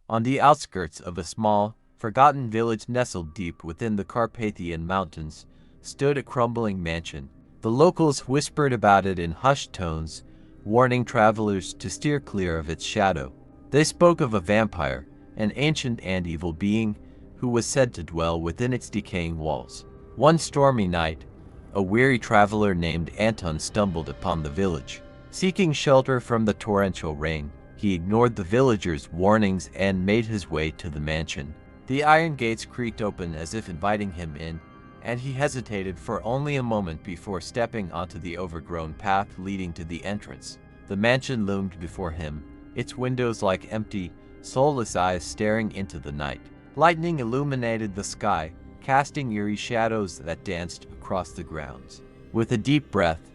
On the outskirts of a small, forgotten village nestled deep within the Carpathian Mountains stood a crumbling mansion. The locals whispered about it in hushed tones, warning travelers to steer clear of its shadow. They spoke of a vampire, an ancient and evil being who was said to dwell within its decaying walls. One stormy night, a weary traveler named Anton stumbled upon the village. Seeking shelter from the torrential rain, he ignored the villagers' warnings and made his way to the mansion. The iron gates creaked open as if inviting him in, and he hesitated for only a moment before stepping onto the overgrown path leading to the entrance. The mansion loomed before him, its windows like empty, soulless eyes staring into the night. Lightning illuminated the sky, casting eerie shadows that danced across the grounds. With a deep breath,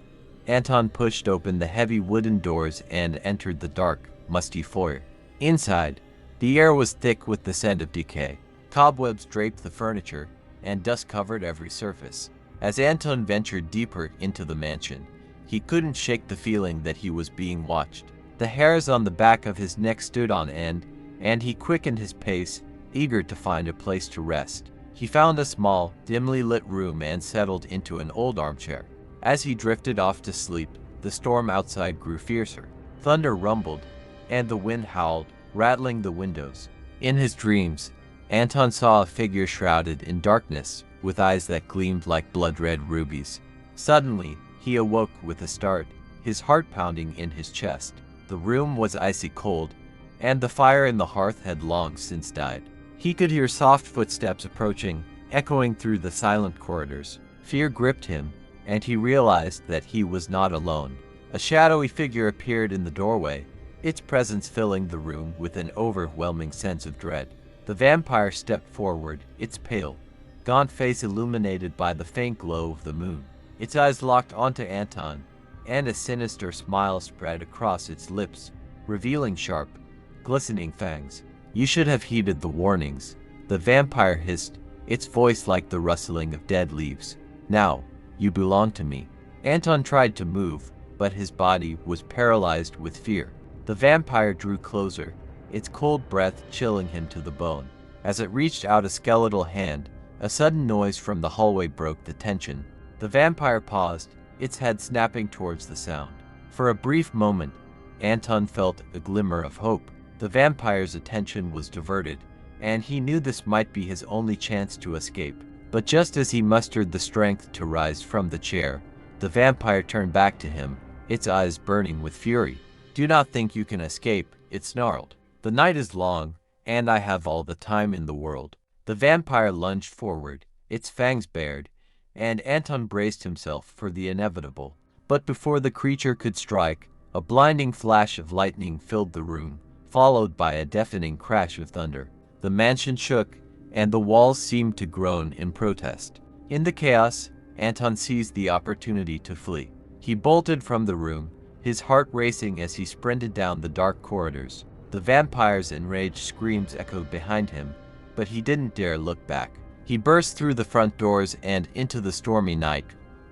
Anton pushed open the heavy wooden doors and entered the dark, musty foyer. Inside, the air was thick with the scent of decay. Cobwebs draped the furniture, and dust covered every surface. As Anton ventured deeper into the mansion, he couldn't shake the feeling that he was being watched. The hairs on the back of his neck stood on end, and he quickened his pace, eager to find a place to rest. He found a small, dimly lit room and settled into an old armchair. As he drifted off to sleep, the storm outside grew fiercer. Thunder rumbled, and the wind howled, rattling the windows. In his dreams, Anton saw a figure shrouded in darkness, with eyes that gleamed like blood-red rubies. Suddenly, he awoke with a start, his heart pounding in his chest. The room was icy cold, and the fire in the hearth had long since died. He could hear soft footsteps approaching, echoing through the silent corridors. Fear gripped him, and he realized that he was not alone. A shadowy figure appeared in the doorway, its presence filling the room with an overwhelming sense of dread. The vampire stepped forward, its pale, gaunt face illuminated by the faint glow of the moon. Its eyes locked onto Anton, and a sinister smile spread across its lips, revealing sharp, glistening fangs. "You should have heeded the warnings," the vampire hissed, its voice like the rustling of dead leaves. "Now, you belong to me." Anton tried to move, but his body was paralyzed with fear. The vampire drew closer, its cold breath chilling him to the bone. As it reached out a skeletal hand, a sudden noise from the hallway broke the tension. The vampire paused, its head snapping towards the sound. For a brief moment, Anton felt a glimmer of hope. The vampire's attention was diverted, and he knew this might be his only chance to escape. But just as he mustered the strength to rise from the chair, the vampire turned back to him, its eyes burning with fury. "Do not think you can escape," it snarled. "The night is long, and I have all the time in the world." The vampire lunged forward, its fangs bared, and Anton braced himself for the inevitable. But before the creature could strike, a blinding flash of lightning filled the room, followed by a deafening crash of thunder. The mansion shook, and the walls seemed to groan in protest. In the chaos, Anton seized the opportunity to flee. He bolted from the room, his heart racing as he sprinted down the dark corridors. The vampire's enraged screams echoed behind him, but he didn't dare look back. He burst through the front doors and into the stormy night,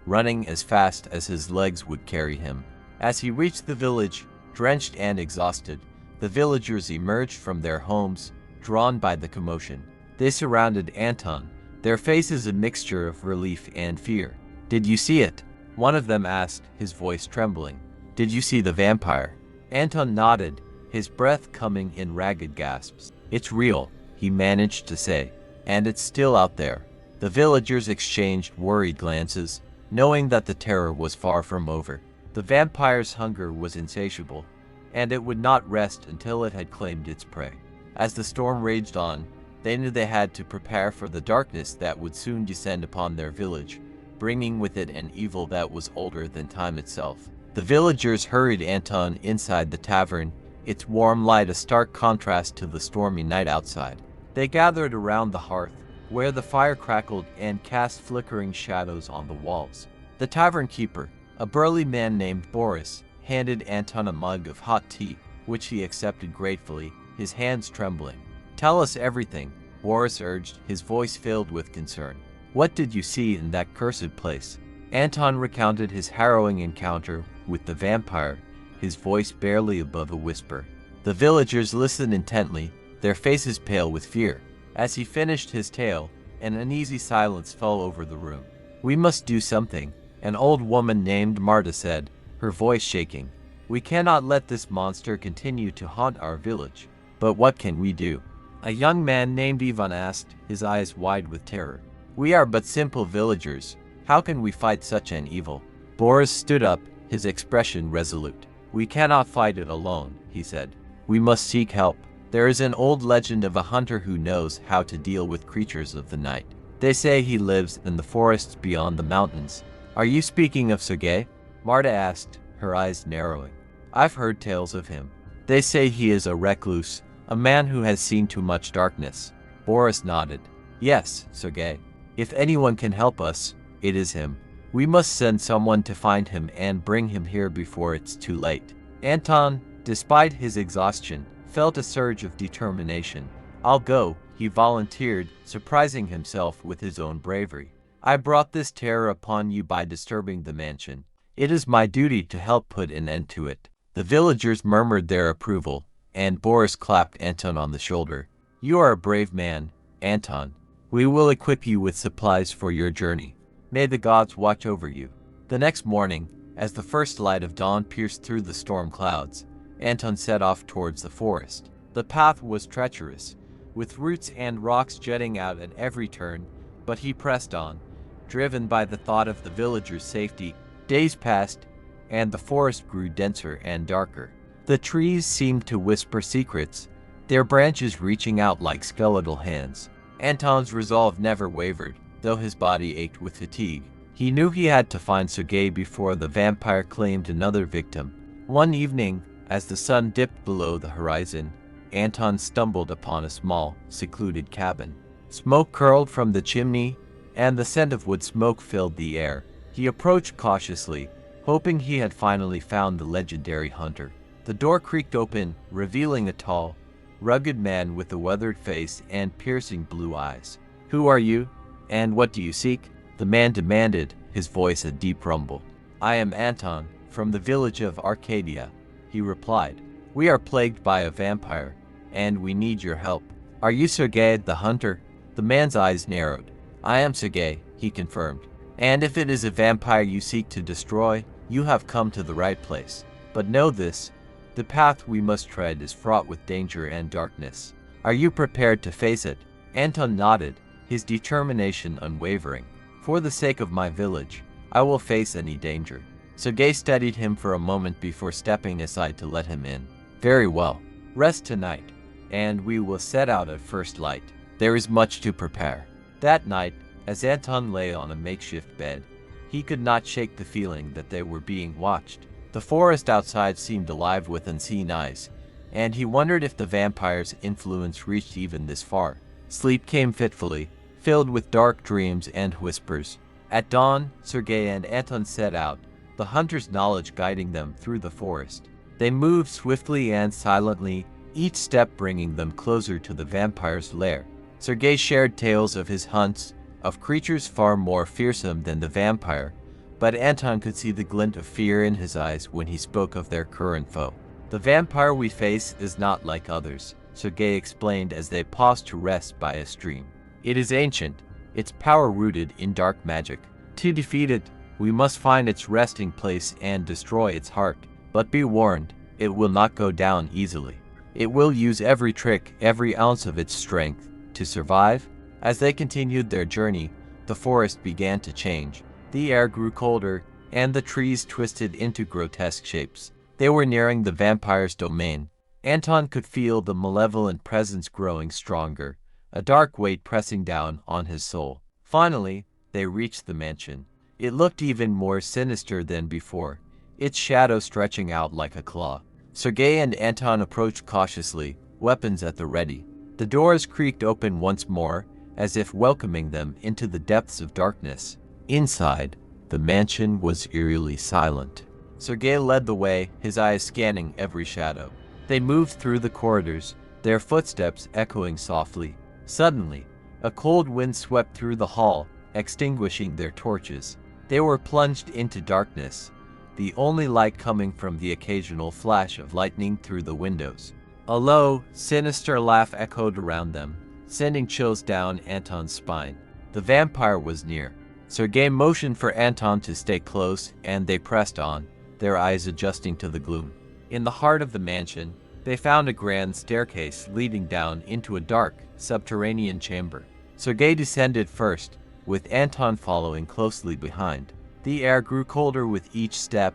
running as fast as his legs would carry him. As he reached the village, drenched and exhausted, the villagers emerged from their homes, drawn by the commotion. They surrounded Anton, their faces a mixture of relief and fear. "Did you see it?" one of them asked, his voice trembling. "Did you see the vampire?" Anton nodded, his breath coming in ragged gasps. "It's real," he managed to say, "and it's still out there." The villagers exchanged worried glances, knowing that the terror was far from over. The vampire's hunger was insatiable, and it would not rest until it had claimed its prey. As the storm raged on, they knew they had to prepare for the darkness that would soon descend upon their village, bringing with it an evil that was older than time itself. The villagers hurried Anton inside the tavern, its warm light a stark contrast to the stormy night outside. They gathered around the hearth, where the fire crackled and cast flickering shadows on the walls. The tavern keeper, a burly man named Boris, handed Anton a mug of hot tea, which he accepted gratefully, his hands trembling. "Tell us everything," Boris urged, his voice filled with concern. "What did you see in that cursed place?" Anton recounted his harrowing encounter with the vampire, his voice barely above a whisper. The villagers listened intently, their faces pale with fear. As he finished his tale, an uneasy silence fell over the room. "We must do something," an old woman named Marta said, her voice shaking. "We cannot let this monster continue to haunt our village." "But what can we do?" a young man named Ivan asked, his eyes wide with terror. "We are but simple villagers. How can we fight such an evil?" Boris stood up, his expression resolute. "We cannot fight it alone," he said. "We must seek help. There is an old legend of a hunter who knows how to deal with creatures of the night. They say he lives in the forests beyond the mountains." "Are you speaking of Sergei?" Marta asked, her eyes narrowing. "I've heard tales of him. They say he is a recluse, a man who has seen too much darkness." Boris nodded. "Yes, Sergei. If anyone can help us, it is him. We must send someone to find him and bring him here before it's too late." Anton, despite his exhaustion, felt a surge of determination. "I'll go," he volunteered, surprising himself with his own bravery. "I brought this terror upon you by disturbing the mansion. It is my duty to help put an end to it." The villagers murmured their approval, and Boris clapped Anton on the shoulder. "You are a brave man, Anton. We will equip you with supplies for your journey. May the gods watch over you." The next morning, as the first light of dawn pierced through the storm clouds, Anton set off towards the forest. The path was treacherous, with roots and rocks jutting out at every turn, but he pressed on, driven by the thought of the villagers' safety. Days passed, and the forest grew denser and darker. The trees seemed to whisper secrets, their branches reaching out like skeletal hands. Anton's resolve never wavered, though his body ached with fatigue. He knew he had to find Sergei before the vampire claimed another victim. One evening, as the sun dipped below the horizon, Anton stumbled upon a small, secluded cabin. Smoke curled from the chimney, and the scent of wood smoke filled the air. He approached cautiously, hoping he had finally found the legendary hunter. The door creaked open, revealing a tall, rugged man with a weathered face and piercing blue eyes. "Who are you, and what do you seek?" the man demanded, his voice a deep rumble. "I am Anton, from the village of Arkadia," he replied. "We are plagued by a vampire, and we need your help." "Are you Sergei the hunter?" The man's eyes narrowed. "I am Sergei," he confirmed. "And if it is a vampire you seek to destroy, you have come to the right place. But know this, the path we must tread is fraught with danger and darkness. Are you prepared to face it?" Anton nodded, his determination unwavering. "For the sake of my village, I will face any danger." Sergei studied him for a moment before stepping aside to let him in. "Very well. Rest tonight, and we will set out at first light. There is much to prepare." That night, as Anton lay on a makeshift bed, he could not shake the feeling that they were being watched. The forest outside seemed alive with unseen eyes, and he wondered if the vampire's influence reached even this far. Sleep came fitfully, filled with dark dreams and whispers. At dawn, Sergei and Anton set out, the hunter's knowledge guiding them through the forest. They moved swiftly and silently, each step bringing them closer to the vampire's lair. Sergei shared tales of his hunts, of creatures far more fearsome than the vampire, but Anton could see the glint of fear in his eyes when he spoke of their current foe. "The vampire we face is not like others," Sergei explained as they paused to rest by a stream. "It is ancient, its power rooted in dark magic. To defeat it, we must find its resting place and destroy its heart. But be warned, it will not go down easily. It will use every trick, every ounce of its strength, to survive." As they continued their journey, the forest began to change. The air grew colder, and the trees twisted into grotesque shapes. They were nearing the vampire's domain. Anton could feel the malevolent presence growing stronger, a dark weight pressing down on his soul. Finally, they reached the mansion. It looked even more sinister than before, its shadow stretching out like a claw. Sergei and Anton approached cautiously, weapons at the ready. The doors creaked open once more, as if welcoming them into the depths of darkness. Inside, the mansion was eerily silent. Sergei led the way, his eyes scanning every shadow. They moved through the corridors, their footsteps echoing softly. Suddenly, a cold wind swept through the hall, extinguishing their torches. They were plunged into darkness, the only light coming from the occasional flash of lightning through the windows. A low, sinister laugh echoed around them, sending chills down Anton's spine. The vampire was near. Sergei motioned for Anton to stay close, and they pressed on, their eyes adjusting to the gloom. In the heart of the mansion, they found a grand staircase leading down into a dark, subterranean chamber. Sergei descended first, with Anton following closely behind. The air grew colder with each step,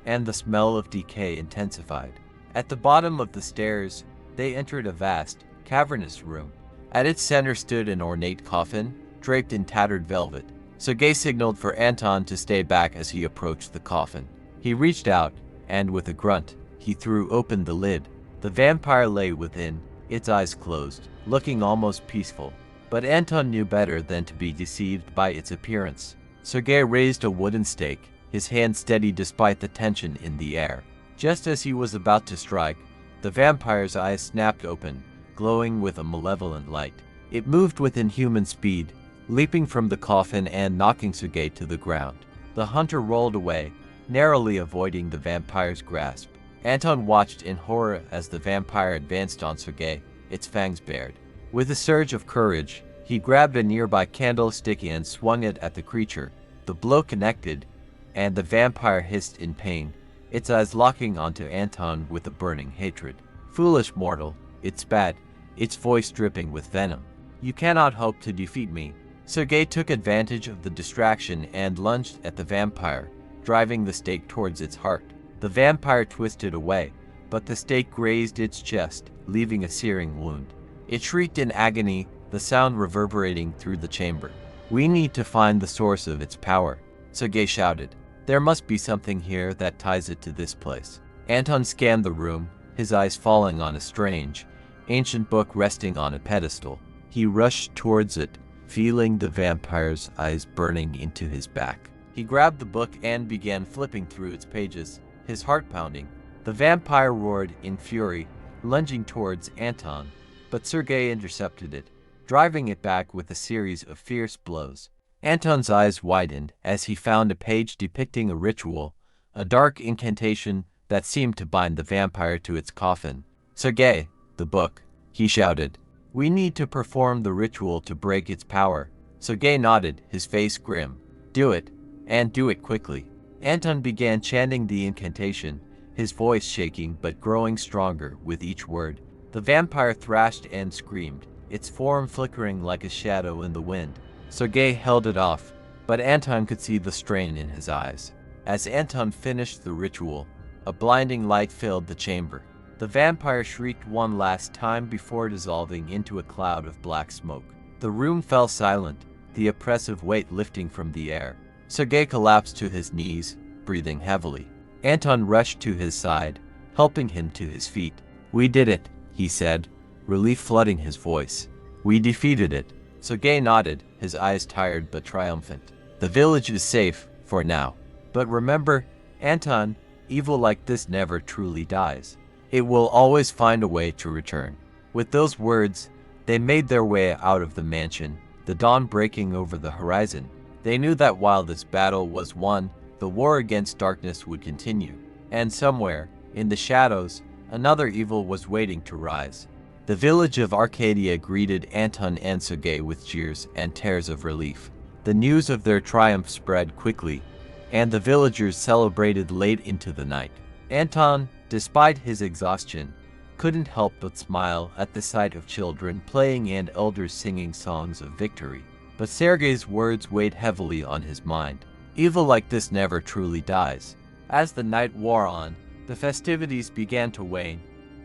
and the smell of decay intensified. At the bottom of the stairs, they entered a vast, cavernous room. At its center stood an ornate coffin, draped in tattered velvet. Sergei signaled for Anton to stay back as he approached the coffin. He reached out, and with a grunt, he threw open the lid. The vampire lay within, its eyes closed, looking almost peaceful. But Anton knew better than to be deceived by its appearance. Sergei raised a wooden stake, his hand steady despite the tension in the air. Just as he was about to strike, the vampire's eyes snapped open, glowing with a malevolent light. It moved with inhuman speed, leaping from the coffin and knocking Sergei to the ground. The hunter rolled away, narrowly avoiding the vampire's grasp. Anton watched in horror as the vampire advanced on Sergei, its fangs bared. With a surge of courage, he grabbed a nearby candlestick and swung it at the creature. The blow connected, and the vampire hissed in pain, its eyes locking onto Anton with a burning hatred. "Foolish mortal," it spat, its voice dripping with venom. "You cannot hope to defeat me." Sergei took advantage of the distraction and lunged at the vampire, driving the stake towards its heart. The vampire twisted away, but the stake grazed its chest, leaving a searing wound. It shrieked in agony, the sound reverberating through the chamber. "We need to find the source of its power," Sergei shouted. "There must be something here that ties it to this place." Anton scanned the room, his eyes falling on a strange, ancient book resting on a pedestal. He rushed towards it, feeling the vampire's eyes burning into his back. He grabbed the book and began flipping through its pages, his heart pounding. The vampire roared in fury, lunging towards Anton, but Sergei intercepted it, driving it back with a series of fierce blows. Anton's eyes widened as he found a page depicting a ritual, a dark incantation that seemed to bind the vampire to its coffin. "Sergei, the book," he shouted. "We need to perform the ritual to break its power." Sergei nodded, his face grim. "Do it, and do it quickly." Anton began chanting the incantation, his voice shaking but growing stronger with each word. The vampire thrashed and screamed, its form flickering like a shadow in the wind. Sergei held it off, but Anton could see the strain in his eyes. As Anton finished the ritual, a blinding light filled the chamber. The vampire shrieked one last time before dissolving into a cloud of black smoke. The room fell silent, the oppressive weight lifting from the air. Sergei collapsed to his knees, breathing heavily. Anton rushed to his side, helping him to his feet. "We did it," he said, relief flooding his voice. "We defeated it." Sergei nodded, his eyes tired but triumphant. "The village is safe, for now. But remember, Anton, evil like this never truly dies. It will always find a way to return." With those words, they made their way out of the mansion, the dawn breaking over the horizon. They knew that while this battle was won, the war against darkness would continue. And somewhere, in the shadows, another evil was waiting to rise. The village of Arkadia greeted Anton and Sergei with cheers and tears of relief. The news of their triumph spread quickly, and the villagers celebrated late into the night. Anton, despite his exhaustion, couldn't help but smile at the sight of children playing and elders singing songs of victory. But Sergei's words weighed heavily on his mind. Evil like this never truly dies. As the night wore on, the festivities began to wane,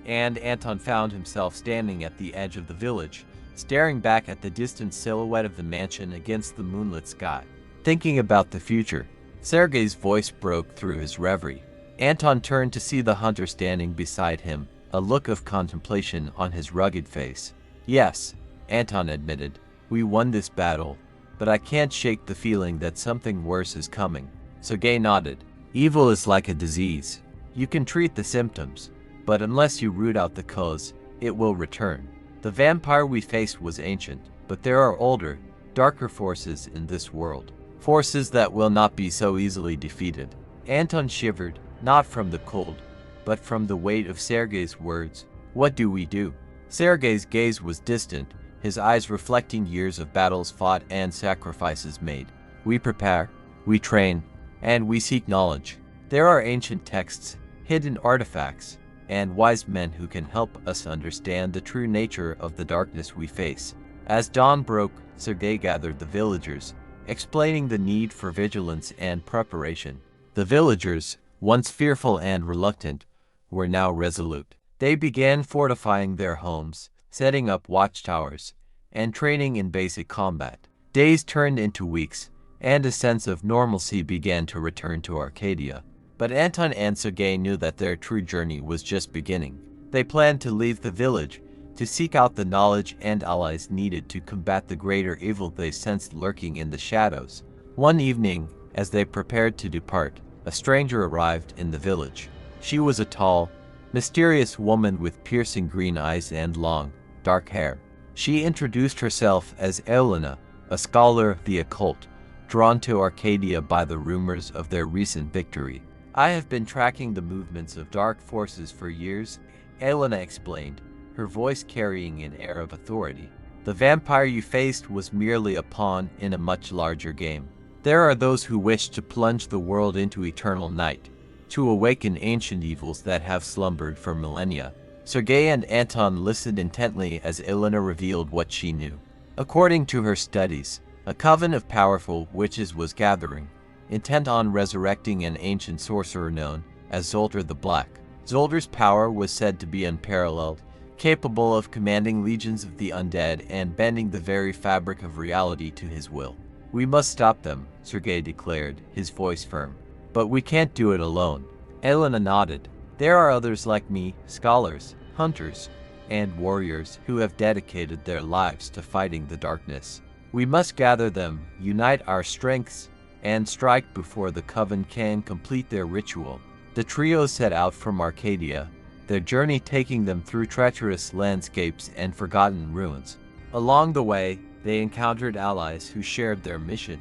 and Anton found himself standing at the edge of the village, staring back at the distant silhouette of the mansion against the moonlit sky. Thinking about the future, Sergei's voice broke through his reverie. Anton turned to see the hunter standing beside him, a look of contemplation on his rugged face. "Yes," Anton admitted, "we won this battle, but I can't shake the feeling that something worse is coming." Sergei nodded. "Evil is like a disease. You can treat the symptoms, but unless you root out the cause, it will return. The vampire we faced was ancient, but there are older, darker forces in this world. Forces that will not be so easily defeated." Anton shivered, not from the cold, but from the weight of Sergei's words. What do we do? Sergei's gaze was distant, his eyes reflecting years of battles fought and sacrifices made. We prepare, we train, and we seek knowledge. There are ancient texts, hidden artifacts, and wise men who can help us understand the true nature of the darkness we face. As dawn broke, Sergei gathered the villagers, explaining the need for vigilance and preparation. The villagers, once fearful and reluctant, were now resolute. They began fortifying their homes, setting up watchtowers, and training in basic combat. Days turned into weeks, and a sense of normalcy began to return to Arkadia. But Anton and Sergei knew that their true journey was just beginning. They planned to leave the village, to seek out the knowledge and allies needed to combat the greater evil they sensed lurking in the shadows. One evening, as they prepared to depart, a stranger arrived in the village. She was a tall, mysterious woman with piercing green eyes and long, dark hair. She introduced herself as Elena, a scholar of the occult, drawn to Arkadia by the rumors of their recent victory. I have been tracking the movements of dark forces for years, Elena explained, her voice carrying an air of authority. The vampire you faced was merely a pawn in a much larger game. There are those who wish to plunge the world into eternal night, to awaken ancient evils that have slumbered for millennia. Sergei and Anton listened intently as Elena revealed what she knew. According to her studies, a coven of powerful witches was gathering, intent on resurrecting an ancient sorcerer known as Zoltar the Black. Zoltar's power was said to be unparalleled, capable of commanding legions of the undead and bending the very fabric of reality to his will. We must stop them, Sergei declared, his voice firm. But we can't do it alone. Elena nodded. There are others like me, scholars, hunters, and warriors who have dedicated their lives to fighting the darkness. We must gather them, unite our strengths, and strike before the coven can complete their ritual. The trio set out from Arkadia, their journey taking them through treacherous landscapes and forgotten ruins. Along the way, they encountered allies who shared their mission.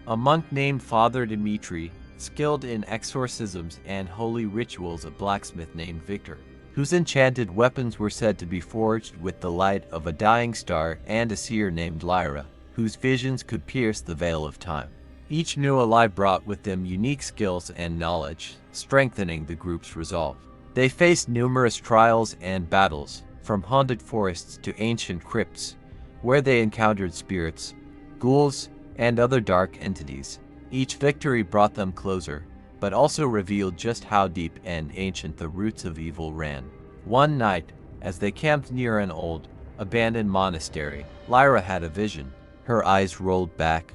A monk named Father Dmitri, skilled in exorcisms and holy rituals, a blacksmith named Victor, whose enchanted weapons were said to be forged with the light of a dying star, and a seer named Lyra, whose visions could pierce the veil of time. Each new ally brought with them unique skills and knowledge, strengthening the group's resolve. They faced numerous trials and battles, from haunted forests to ancient crypts, where they encountered spirits, ghouls, and other dark entities. Each victory brought them closer, but also revealed just how deep and ancient the roots of evil ran. One night, as they camped near an old, abandoned monastery, Lyra had a vision. Her eyes rolled back,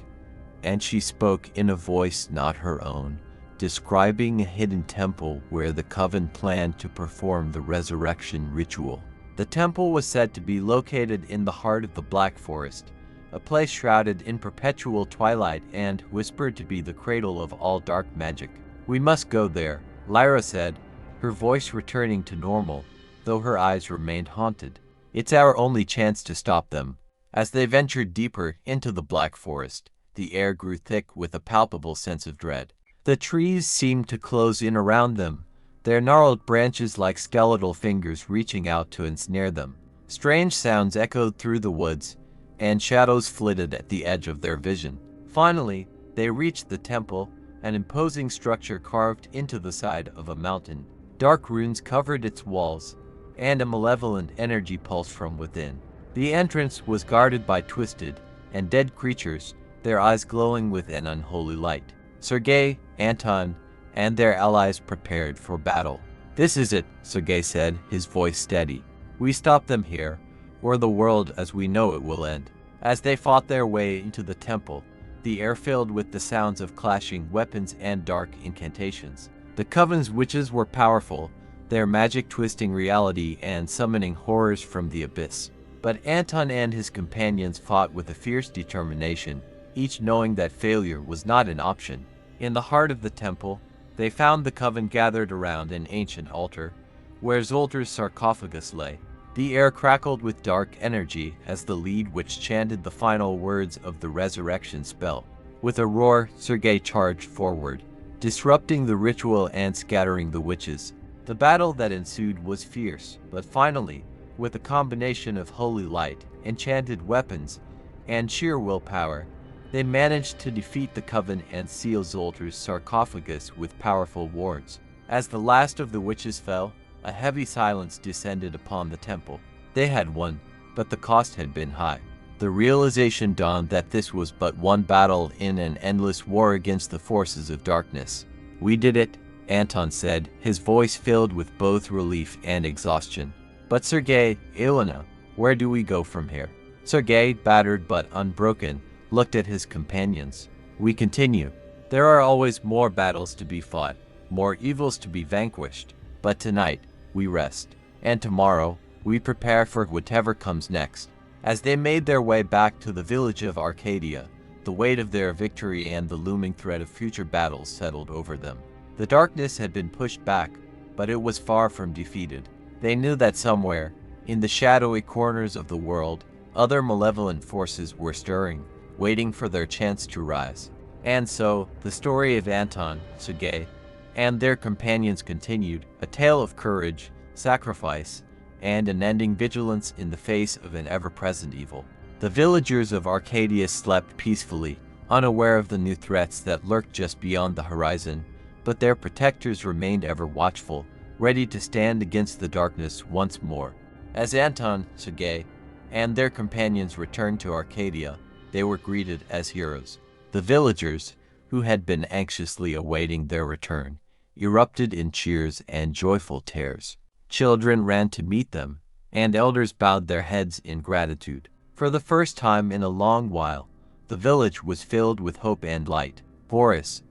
and she spoke in a voice not her own, describing a hidden temple where the coven planned to perform the resurrection ritual. The temple was said to be located in the heart of the Black Forest, a place shrouded in perpetual twilight and whispered to be the cradle of all dark magic. We must go there, Lyra said, her voice returning to normal, though her eyes remained haunted. It's our only chance to stop them. As they ventured deeper into the Black Forest, the air grew thick with a palpable sense of dread. The trees seemed to close in around them, their gnarled branches like skeletal fingers reaching out to ensnare them. Strange sounds echoed through the woods, and shadows flitted at the edge of their vision. Finally, they reached the temple, an imposing structure carved into the side of a mountain. Dark runes covered its walls, and a malevolent energy pulsed from within. The entrance was guarded by twisted and dead creatures, their eyes glowing with an unholy light. Sergei, Anton, and their allies prepared for battle. This is it, Sergei said, his voice steady. We stop them here, or the world as we know it will end. As they fought their way into the temple, the air filled with the sounds of clashing weapons and dark incantations. The coven's witches were powerful, their magic twisting reality and summoning horrors from the abyss. But Anton and his companions fought with a fierce determination, each knowing that failure was not an option. In the heart of the temple, they found the coven gathered around an ancient altar, where Zoltar's sarcophagus lay. The air crackled with dark energy as the lead witch chanted the final words of the resurrection spell. With a roar, Sergei charged forward, disrupting the ritual and scattering the witches. The battle that ensued was fierce, but finally, with a combination of holy light, enchanted weapons, and sheer willpower, they managed to defeat the Coven and seal Zoltar's sarcophagus with powerful wards. As the last of the witches fell, a heavy silence descended upon the temple. They had won, but the cost had been high. The realization dawned that this was but one battle in an endless war against the forces of darkness. "We did it," Anton said, his voice filled with both relief and exhaustion. "But Sergei, Ilona, where do we go from here?" Sergei, battered but unbroken, looked at his companions. "We continue. There are always more battles to be fought, more evils to be vanquished. But tonight, we rest. And tomorrow, we prepare for whatever comes next." As they made their way back to the village of Arkadia, the weight of their victory and the looming threat of future battles settled over them. The darkness had been pushed back, but it was far from defeated. They knew that somewhere, in the shadowy corners of the world, other malevolent forces were stirring, waiting for their chance to rise. And so, the story of Anton, Sergei, and their companions continued, a tale of courage, sacrifice, and unending vigilance in the face of an ever-present evil. The villagers of Arkadia slept peacefully, unaware of the new threats that lurked just beyond the horizon, but their protectors remained ever watchful, ready to stand against the darkness once more. As Anton, Sergei, and their companions returned to Arkadia, they were greeted as heroes. The villagers, who had been anxiously awaiting their return, erupted in cheers and joyful tears. Children ran to meet them, and elders bowed their heads in gratitude. For the first time in a long while, the village was filled with hope and light. Boris,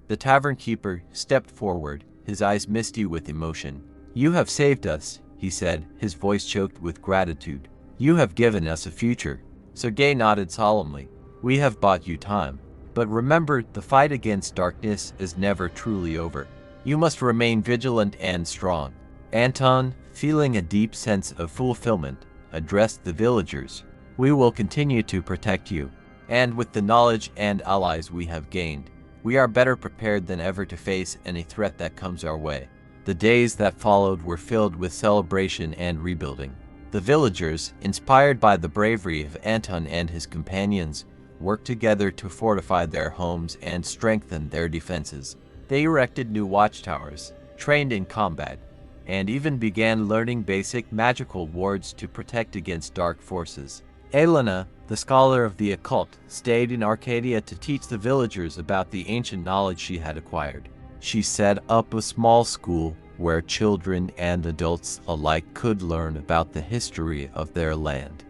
the tavern keeper, stepped forward, his eyes misty with emotion. "You have saved us," he said, his voice choked with gratitude. "You have given us a future." Sergei nodded solemnly. "We have bought you time. But remember, the fight against darkness is never truly over. You must remain vigilant and strong." Anton, feeling a deep sense of fulfillment, addressed the villagers. "We will continue to protect you, and with the knowledge and allies we have gained, we are better prepared than ever to face any threat that comes our way." The days that followed were filled with celebration and rebuilding. The villagers, inspired by the bravery of Anton and his companions, worked together to fortify their homes and strengthen their defenses. They erected new watchtowers, trained in combat, and even began learning basic magical wards to protect against dark forces. Elena, the scholar of the occult, stayed in Arkadia to teach the villagers about the ancient knowledge she had acquired. She set up a small school where children and adults alike could learn about the history of their land,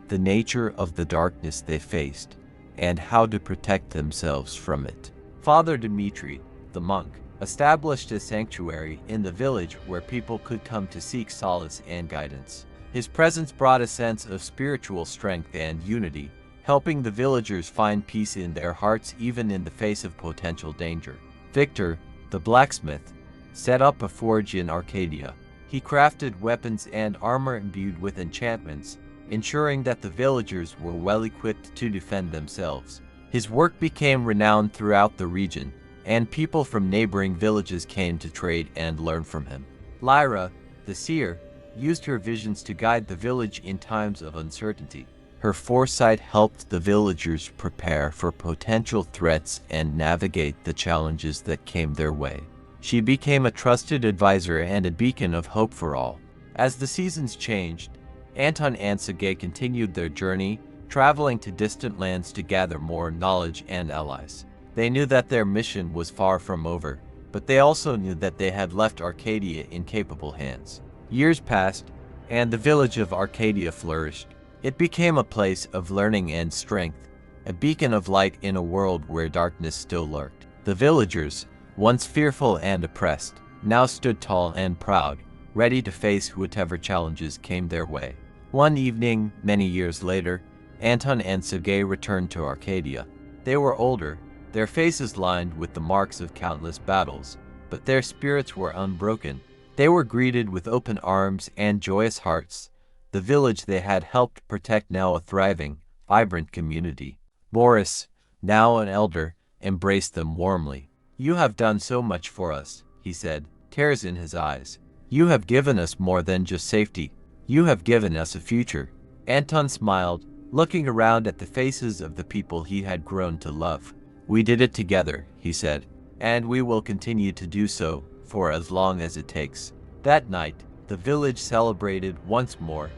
the nature of the darkness they faced, and how to protect themselves from it. Father Dmitri, the monk, established a sanctuary in the village where people could come to seek solace and guidance. His presence brought a sense of spiritual strength and unity, helping the villagers find peace in their hearts even in the face of potential danger. Victor, the blacksmith, set up a forge in Arkadia. He crafted weapons and armor imbued with enchantments, ensuring that the villagers were well equipped to defend themselves. His work became renowned throughout the region, and people from neighboring villages came to trade and learn from him. Lyra, the seer, used her visions to guide the village in times of uncertainty. Her foresight helped the villagers prepare for potential threats and navigate the challenges that came their way. She became a trusted advisor and a beacon of hope for all. As the seasons changed, Anton and Sergei continued their journey, traveling to distant lands to gather more knowledge and allies. They knew that their mission was far from over, but they also knew that they had left Arkadia in capable hands. Years passed, and the village of Arkadia flourished. It became a place of learning and strength, a beacon of light in a world where darkness still lurked. The villagers, once fearful and oppressed, now stood tall and proud, ready to face whatever challenges came their way. One evening, many years later, Anton and Sergei returned to Arkadia. They were older, their faces lined with the marks of countless battles, but their spirits were unbroken. They were greeted with open arms and joyous hearts. The village they had helped protect now a thriving, vibrant community. Boris, now an elder, embraced them warmly. "You have done so much for us," he said, tears in his eyes. You have given us more than just safety. You have given us a future." Anton smiled, looking around at the faces of the people he had grown to love. "We did it together," he said, "and we will continue to do so for as long as it takes." That night, the village celebrated once more,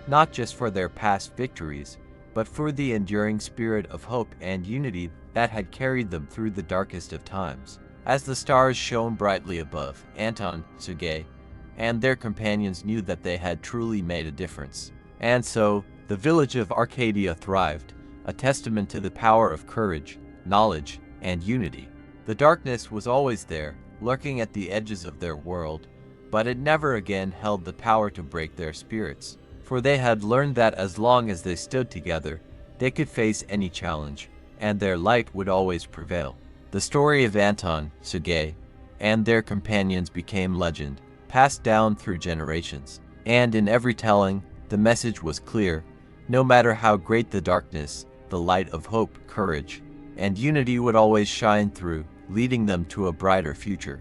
not just for their past victories, but for the enduring spirit of hope and unity that had carried them through the darkest of times. As the stars shone brightly above, Anton, Sergei, and their companions knew that they had truly made a difference. And so, the village of Arkadia thrived, a testament to the power of courage, knowledge, and unity. The darkness was always there, lurking at the edges of their world, but it never again held the power to break their spirits, for they had learned that as long as they stood together, they could face any challenge, and their light would always prevail. The story of Anton, Sergei, and their companions became legend, passed down through generations, and in every telling, the message was clear: no matter how great the darkness, the light of hope, courage, and unity would always shine through, leading them to a brighter future.